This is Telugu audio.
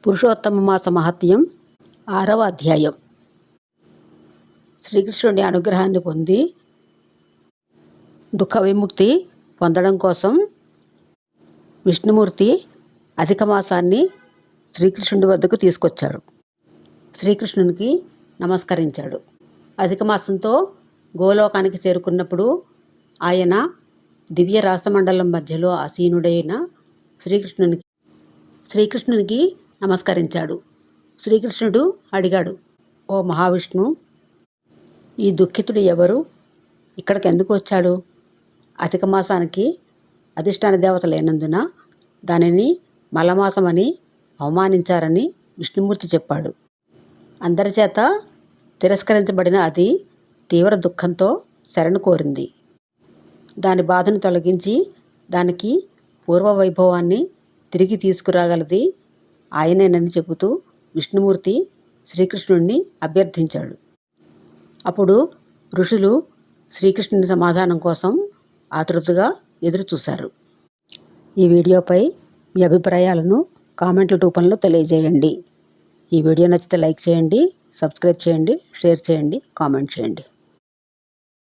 పురుషోత్తమ మాస మహత్యం 6వ అధ్యాయం. శ్రీకృష్ణుడి అనుగ్రహాన్ని పొంది దుఃఖ విముక్తి పొందడం కోసం విష్ణుమూర్తి అధిక మాసాన్ని శ్రీకృష్ణుడి వద్దకు తీసుకొచ్చాడు. శ్రీకృష్ణునికి నమస్కరించాడు. అధిక మాసంతో గోలోకానికి చేరుకున్నప్పుడు ఆయన దివ్య రాసమండలం మధ్యలో ఆసీనుడైన శ్రీకృష్ణునికి నమస్కరించాడు. శ్రీకృష్ణుడు అడిగాడు, ఓ మహావిష్ణు, ఈ దుఃఖితుడు ఎవరు? ఇక్కడికి ఎందుకు వచ్చాడు? అధిక మాసానికి అధిష్టాన దేవత లేనందున దానిని మలమాసమని అవమానించారని విష్ణుమూర్తి చెప్పాడు. అందరి చేత తిరస్కరించబడిన అది తీవ్ర దుఃఖంతో శరణు కోరింది. దాని బాధను తొలగించి దానికి పూర్వ వైభవాన్ని తిరిగి తీసుకురాగలది ఆయనేనని చెబుతూ విష్ణుమూర్తి శ్రీకృష్ణుడిని అభ్యర్థించాడు. అప్పుడు ఋషులు శ్రీకృష్ణుని సమాధానం కోసం ఆతృతగా ఎదురుచూశారు. ఈ వీడియోపై మీ అభిప్రాయాలను కామెంట్ల రూపంలో తెలియజేయండి. ఈ వీడియో నచ్చితే లైక్ చేయండి, సబ్స్క్రైబ్ చేయండి, షేర్ చేయండి, కామెంట్ చేయండి.